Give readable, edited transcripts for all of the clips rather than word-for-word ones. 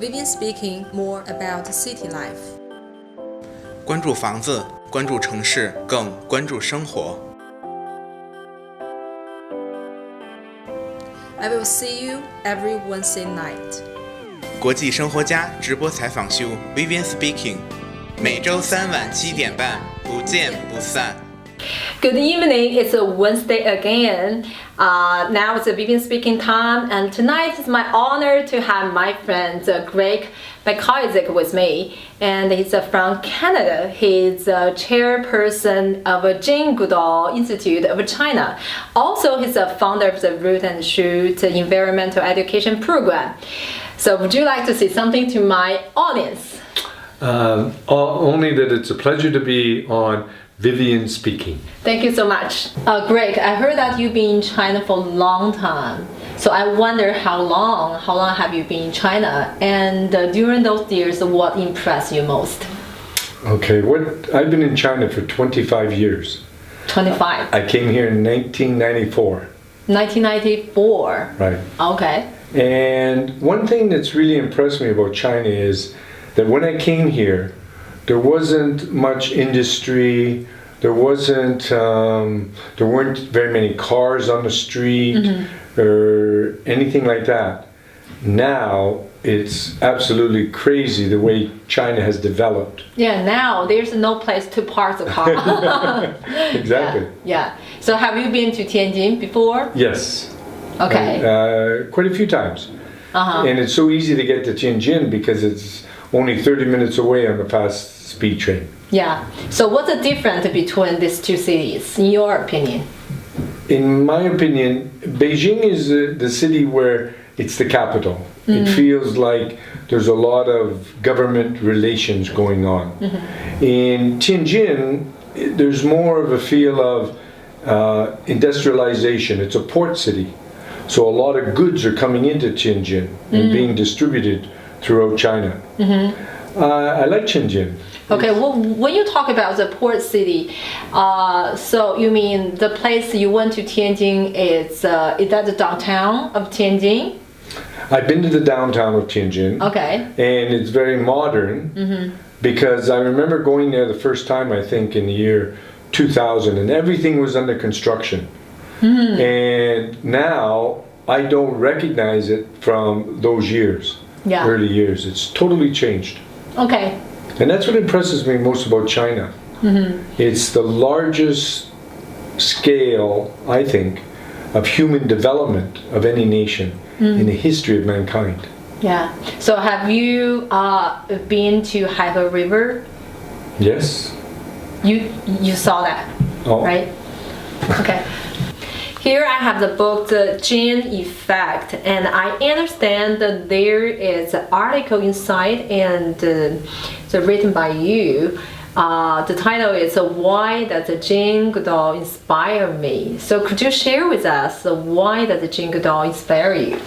Vivian speaking more about city life. 关注房子，关注城市，更关注生活。I will see you every Wednesday night. 国际生活家直播采访秀 Vivian speaking， 每周3晚7点半，不见不散。Good evening, it's a Wednesday again. Now it's a Vivian speaking time, and tonight is my honor to have my friend Greg McIsaac with me, and he's from Canada. He's a chairperson of the Jane Goodall Institute of China. Also, he's a founder of the Root and Shoot Environmental Education Program. So would you like to say something to my audience? Only that it's a pleasure to be on Vivian speaking. Thank you so much. Greg, I heard that you've been in China for a long time. So I wonder how long have you been in China? And during those years, what impressed you most? Okay, I've been in China for 25 years. 25. I came here in 1994. 1994. Right. Okay. And one thing that's really impressed me about China is that when I came here, there wasn't much industry. There weren't very many cars on the street or anything like that. Now it's absolutely crazy the way China has developed. Yeah, now there's no place to park the car. Exactly. Yeah. So have you been to Tianjin before? Yes. Okay. Quite a few times. And it's so easy to get to Tianjin because it's only 30 minutes away on the fast speed train. Yeah. So what's the difference between these two cities, in your opinion? In my opinion, Beijing is the city where it's the capital. It feels like there's a lot of government relations going on. In Tianjin, there's more of a feel of industrialization. It's a port city. So a lot of goods are coming into Tianjin and being distributed throughout China. I like Tianjin. Okay, well, when you talk about the port city, so you mean the place you went to Tianjin is that the downtown of Tianjin? I've been to the downtown of Tianjin. Okay. And it's very modern because I remember going there the first time, I think, in the year 2000, and everything was under construction. And now I don't recognize it from those years, early years. It's totally changed. Okay. And that's what impresses me most about China. It's the largest scale, I think, of human development of any nation in the history of mankind. Yeah. So have you been to Haihe River? Yes. You saw that, right? Okay. Here I have the book, The Jane Effect, and I understand that there is an article inside and it's written by you. The title is Why Does the Jane Goodall Inspire Me? So could you share with us why does the Jane Goodall inspire you?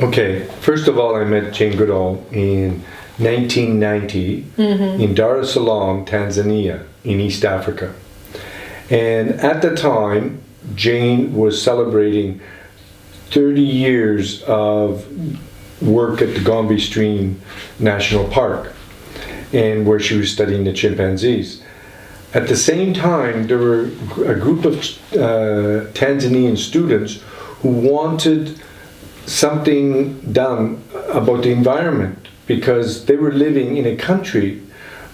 Okay, first of all, I met Jane Goodall in 1990 in Dar es Salaam, Tanzania, in East Africa. And at the time, Jane was celebrating 30 years of work at the Gombe Stream National Park, and where she was studying the chimpanzees. At the same time, there were a group of Tanzanian students who wanted something done about the environment because they were living in a country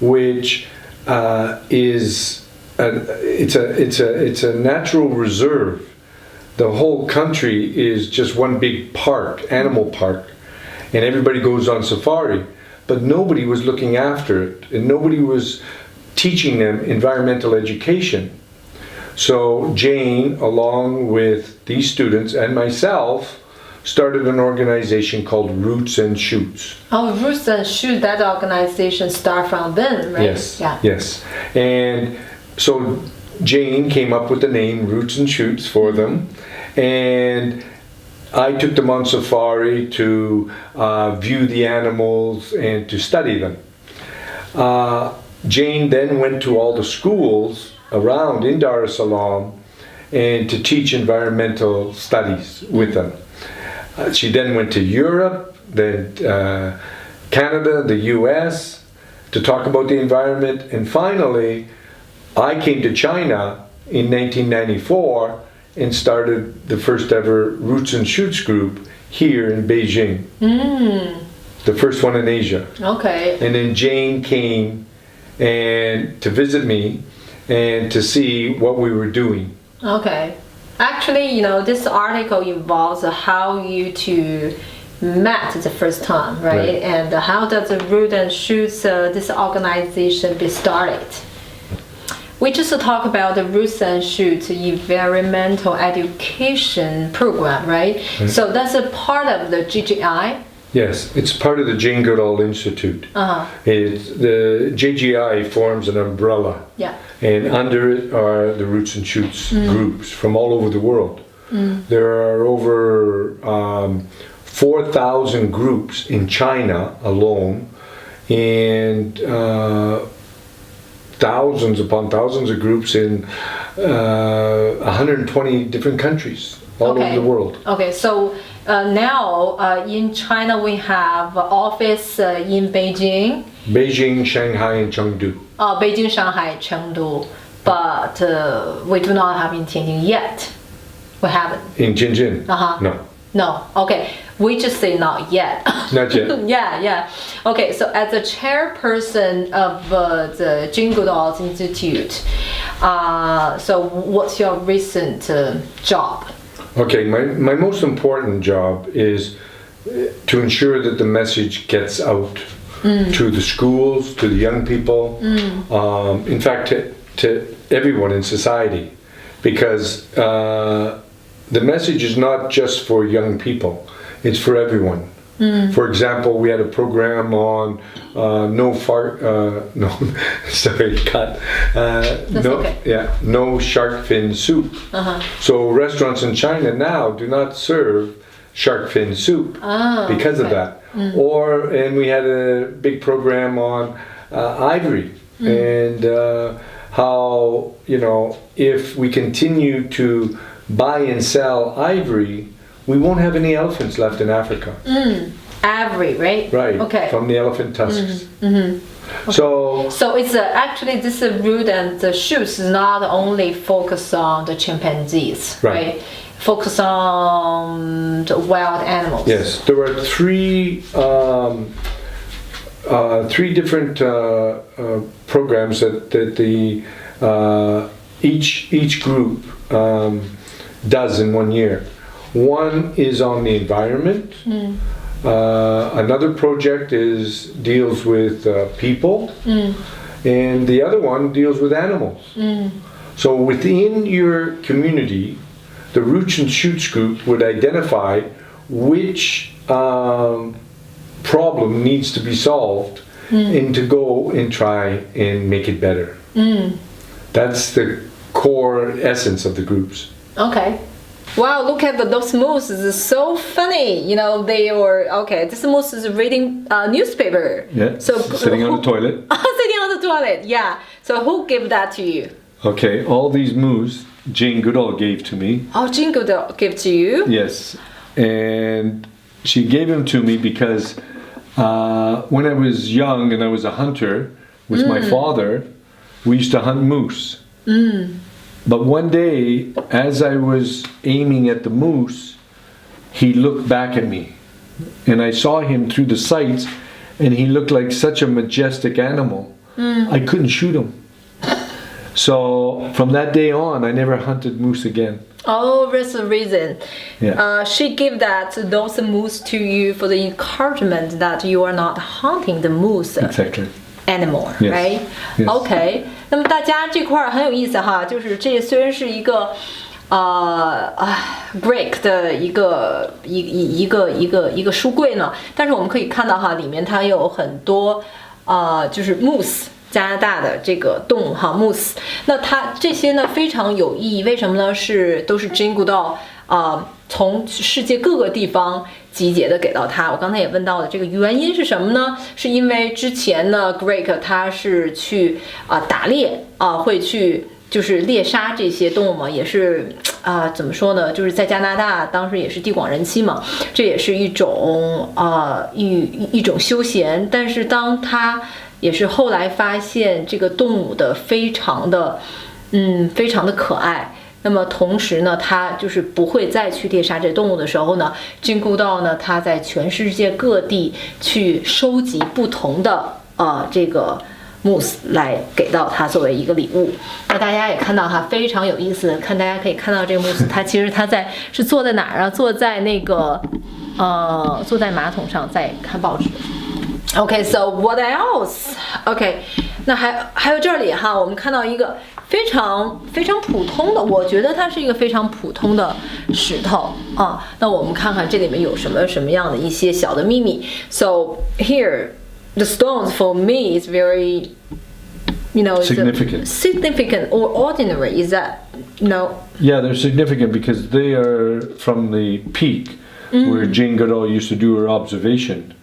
which it's a natural reserve. The whole country is just one big park, animal park, and everybody goes on safari, but nobody was looking after it, and nobody was teaching them environmental education. So Jane, along with these students and myself, started an organization called Roots and Shoots. Oh, Roots and Shoots, that organization started from then, right? Yes, yes. And so Jane came up with the name Roots and Shoots for them, and I took them on safari to view the animals and to study them. Jane then went to all the schools around in Dar es Salaam and to teach environmental studies with them. She then went to Europe, then Canada, the US, to talk about the environment. And finally, I came to China in 1994 and started the first ever Roots and Shoots group here in Beijing. The first one in Asia. Okay. And then Jane came and to visit me and to see what we were doing. Okay. Actually, this article involves how you two met the first time, right? And how does the Root and Shoots, this organization, be started? We just talk about the Roots and Shoots environmental education program, right? So that's a part of the GGI. Yes, it's part of the Jane Goodall Institute. It's the JGI forms an umbrella, and under it are the Roots and Shoots groups from all over the world. There are over 4,000 groups in China alone, and thousands upon thousands of groups in 120 different countries all over the world. Okay, so now in China we have office in Beijing. Beijing, Shanghai, and Chengdu. Beijing, Shanghai, Chengdu, but we do not have in Tianjin yet. We haven't. In Tianjin? No. No. Okay, we just say not yet. Not yet. Yeah. Okay, so as the chairperson of the Jane Goodall Institute, so what's your recent job? Okay, my most important job is to ensure that the message gets out to the schools, to the young people, in fact, to everyone in society, because the message is not just for young people, it's for everyone. For example, we had a program on no shark fin soup. So restaurants in China now do not serve shark fin soup because of that. And we had a big program on ivory and how, if we continue to buy and sell ivory, we won't have any elephants left in Africa. Ivory, right? Right. Okay. From the elephant tusks. So it's actually this Root and the Shoots is not only focused on the chimpanzees, right? Focus on the wild animals. Yes, there are three different programs that the each group does in 1 year. One is on the environment. Another project deals with people, and the other one deals with animals. So within your community, the Roots and Shoots group would identify which problem needs to be solved and to go and try and make it better. That's the core essence of the groups. Okay. Wow, look at those moose. It's so funny. They were, this moose is reading a newspaper. Yeah, so sitting on the toilet. Sitting on the toilet, yeah. So who gave that to you? Okay, all these moose, Jane Goodall gave to me. Oh, Jane Goodall gave to you? Yes, and she gave them to me because when I was young and I was a hunter with my father, we used to hunt moose. But one day, as I was aiming at the moose, he looked back at me. And I saw him through the sights, and he looked like such a majestic animal. I couldn't shoot him. So from that day on, I never hunted moose again. Oh, that's the reason. Yeah. She gave those moose to you for the encouragement that you are not hunting the moose. Exactly. Anymore, Yes. right? Yes. Okay. 那么大家这块很有意思哈，就是这虽然是一个Greek 的一个书柜呢，但是我们可以看到哈，里面它有很多就是 moose。加拿大的这个动物哈 moose， 那它这些呢非常有意义，为什么呢？都是 Jane Goodall 从世界各个地方集结的给到他。我刚才也问到了这个原因是什么呢？是因为之前呢 Greg 他是去打猎会去就是猎杀这些动物嘛，也是怎么说呢？就是在加拿大当时也是地广人稀嘛，这也是一种一种休闲。但是当他也是后来发现这个动物的非常的可爱。那么同时呢，他就是不会再去猎杀这动物的时候呢，金箍道呢，他在全世界各地去收集不同的这个慕斯来给到他作为一个礼物。那大家也看到哈，非常有意思。大家可以看到这个慕斯，他其实是坐在哪儿啊？坐在那个坐在马桶上在看报纸。Okay, so what else? Okay, 那还有这里哈，我们看到一个非常普通的，我觉得它是一个非常普通的石头啊。那我们看看这里面有什么样的一些小的秘密。So here, the stones for me is very, significant or ordinary. Is that no? Yeah, they're significant because they are from the peak where Jane Goodall used to do her observation.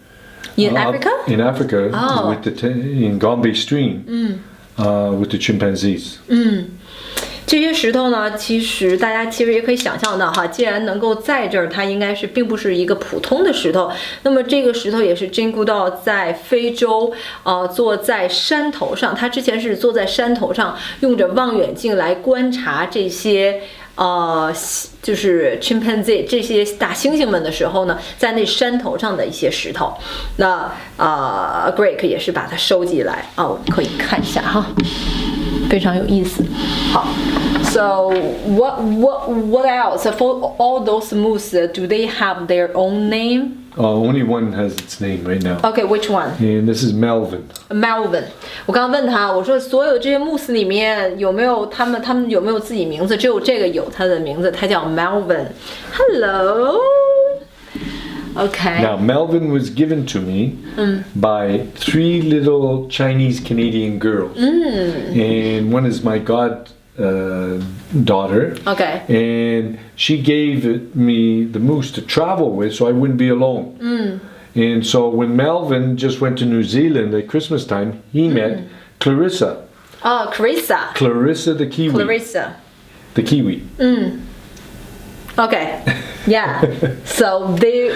In Africa? In Africa, in Gombe Stream, with the chimpanzees. 这些石头呢，其实大家也可以想象到哈，既然能够在这儿，它应该是并不是一个普通的石头。那么这个石头也是Jane Goodall在非洲，坐在山头上，他之前是坐在山头上，用着望远镜来观察这些。就是 chimpanzee 这些大猩猩们的时候呢，在那山头上的一些石头，那Greg 也是把它收集来我们可以看一下哈，非常有意思。好 ，So what else for all those moose? Do they have their own name? Only one has its name right now. Okay, which one? And this is Melvin. Melvin. 我刚刚问他，我说所有这些慕斯里面有没有他们有没有自己名字？只有这个有他的名字，他叫 Melvin. Hello. Okay. Now Melvin was given to me by 3 little Chinese Canadian girls, and one is my daughter. Okay. And she gave me the moose to travel with, so I wouldn't be alone. And so when Melvin just went to New Zealand at Christmas time, he met Clarissa. Oh, Clarissa. Clarissa the Kiwi. Clarissa. The Kiwi. Okay. Yeah. So they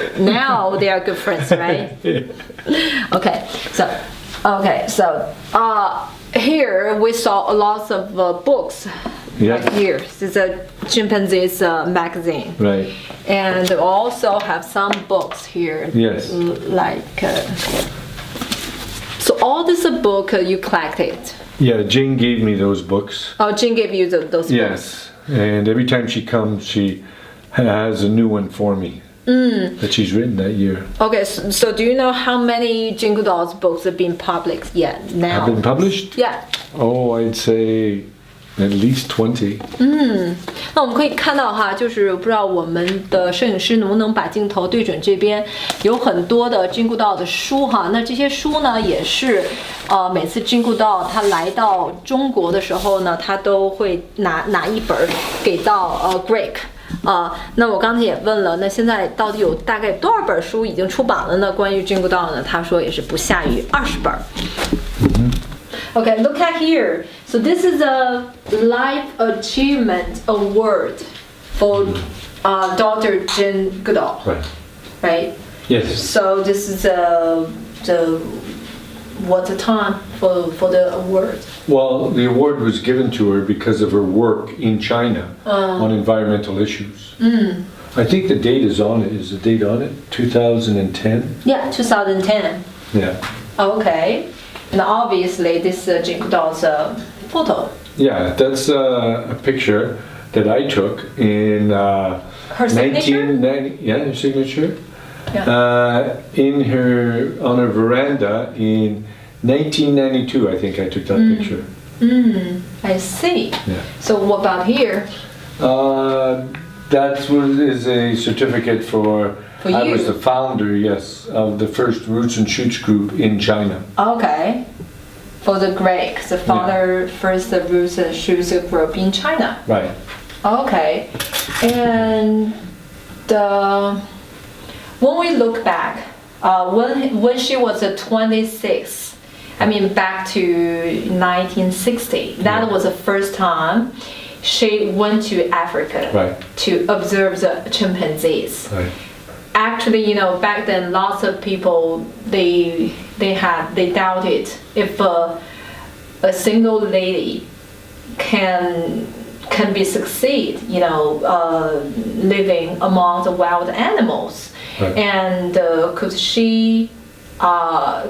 are good friends, right? Okay. So here we saw lots of books. Yeah. Right here. This is a chimpanzee's magazine. Right. And we also have some books here. Yes. So all this book you collected. Yeah, Jane gave me those books. Oh, Jane gave you those books. Yes. And every time she comes, she has a new one for me that she's written that year. Okay, so do you know how many Jane Goodall's books have been published yet now? Have been published? Yeah. Oh, I'd say at least 20. 那我们可以看到哈，就是不知道我们的摄影师能不能把镜头对准这边，有很多的Jane Goodall的书哈。那这些书呢，也是每次Jane Goodall他来到中国的时候呢，他都会拿一本给到Greg。那我刚才也问了，那现在到底有大概多少本书已经出版了呢？关于Jane Goodall呢，他说也是不下于20本。Okay, look at here. So this is a Life Achievement Award for Dr. Jane Goodall. Right. Right? Yes. So this is what's the time for the award? Well, the award was given to her because of her work in China on environmental issues. I think the date is on it. Is the date on it? 2010? Yeah, 2010. Yeah. Okay. And obviously this is Jane Goodall's photo. Yeah, that's a picture that I took in Her signature? 1990. Yeah, her signature. Yeah. On her veranda in 1992, I think I took that picture. I see. Yeah. So what about here? That is a certificate for I you? was the founder, yes, of the first Roots and Shoots group in China. Okay. For the Greg, the founder first the Roots and Shoots group in China. Right. Okay. And when we look back, when she was 26, I mean back to 1960, that was the first time she went to Africa Right. to observe the chimpanzees. Right. Actually, back then, lots of people they doubted if a single lady can be succeed, living among the wild animals, Right. and could she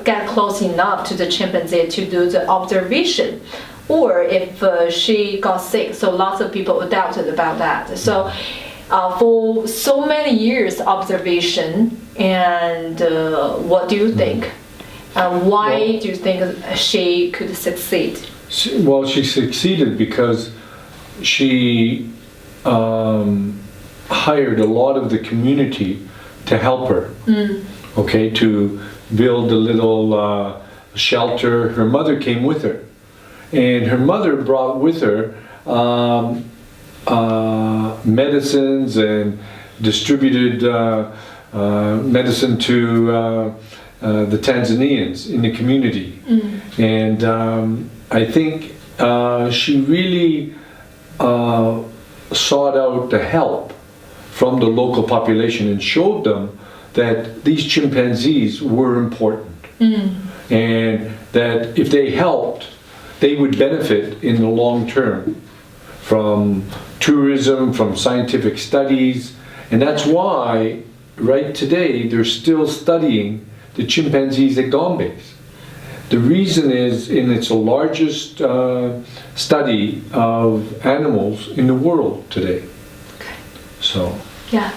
get close enough to the chimpanzee to do the observation, or if she got sick. So lots of people doubted about that. So for so many years observation, and what do you think? Why do you think she could succeed? Well, she succeeded because she hired a lot of the community to help her. Okay, to build a little shelter. Her mother came with her, and her mother brought with her medicines and distributed medicine to the Tanzanians in the community. And I think she really sought out the help from the local population and showed them that these chimpanzees were important, and that if they helped, they would benefit in the long term from tourism, from scientific studies. And that's why right today they're still studying the chimpanzees at Gombe's. The reason is it's the largest study of animals in the world today. So Yeah.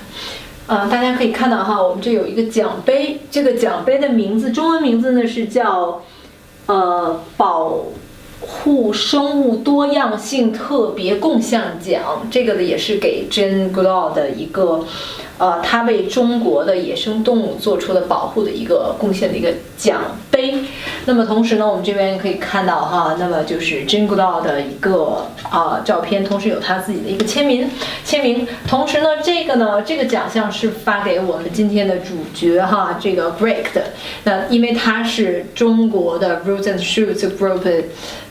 大家可以看到哈，我们这有一个奖杯，这个奖杯的名字，中文名字呢是叫保护生物多样性特别贡献奖。这个呢也是给 Jane Goodall 的一个他为中国的野生动物做出的保护的一个贡献的一个奖杯。那么同时呢，我们这边可以看到哈，那么就是 Jane Goodall 的一个照片，同时有他自己的一个签名。同时呢，这个奖项是发给我们今天的主角哈，这个 Greg 的。那因为他是中国的 Roots and Shoots Group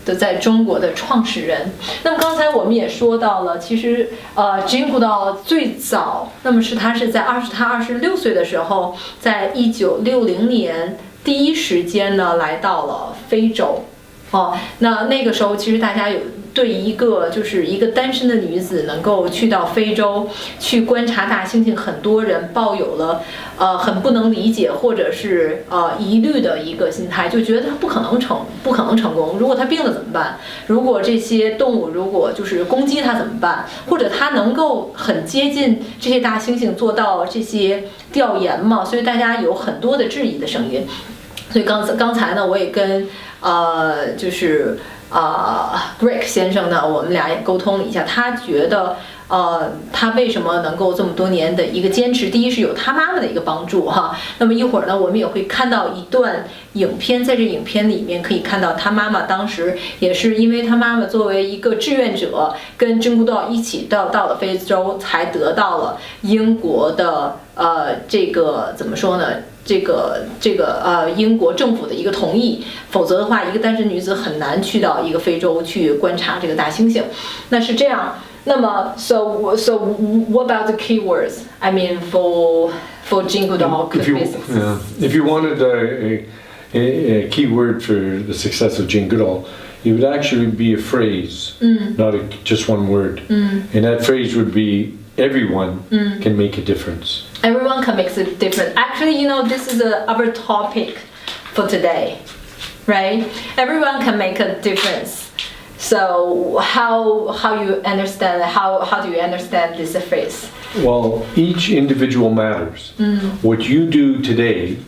的在中国的创始人。那么刚才我们也说到了，其实Jane Goodall最早，那么他是在他26岁的时候，在1960年第一时间呢来到了非洲。那个时候其实大家有对一个单身的女子能够去到非洲去观察大猩猩，很多人抱有了很不能理解或者是疑虑的一个心态，就觉得他不可能成功。如果他病了怎么办？如果这些动物如果就是攻击他怎么办？或者他能够很接近这些大猩猩做到这些调研吗？所以大家有很多的质疑的声音。所以刚才呢，我也跟Greg 先生呢，我们俩也沟通了一下，他觉得他为什么能够这么多年的一个坚持，第一是有他妈妈的一个帮助哈。那么一会儿呢，我们也会看到一段影片，在这影片里面可以看到他妈妈当时也是因为他妈妈作为一个志愿者，跟Jane Goodall一起到了非洲，才得到了英国的这个怎么说呢？这个英国政府的一个同意，否则的话，一个单身女子很难去到一个非洲去观察这个大猩猩。那是这样。那么 so what about the keywords? I mean for Jane Goodall could be success. If you wanted a keyword for the success of Jane Goodall, it would actually be a phrase, not just one word. And that phrase would be everyone can make a difference. Everyone can make a difference. Actually, this is our topic for today, right? Everyone can make a difference. So how you understand? How do you understand this phrase? Well, each individual matters. What you do today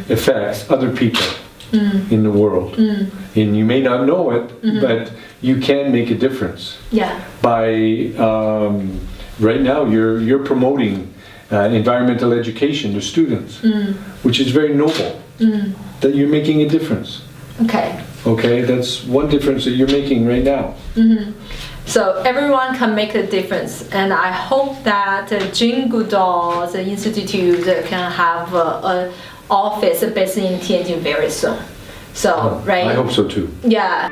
affects other people in the world, and you may not know it, but you can make a difference. Yeah. By right now, you're promoting environmental education to students, which is very noble. That you're making a difference. Okay, that's one difference that you're making right now. So everyone can make a difference, and I hope that Jane Goodall, the institute, can have an office based in Tianjin very soon. So, right? I hope so too. Yeah.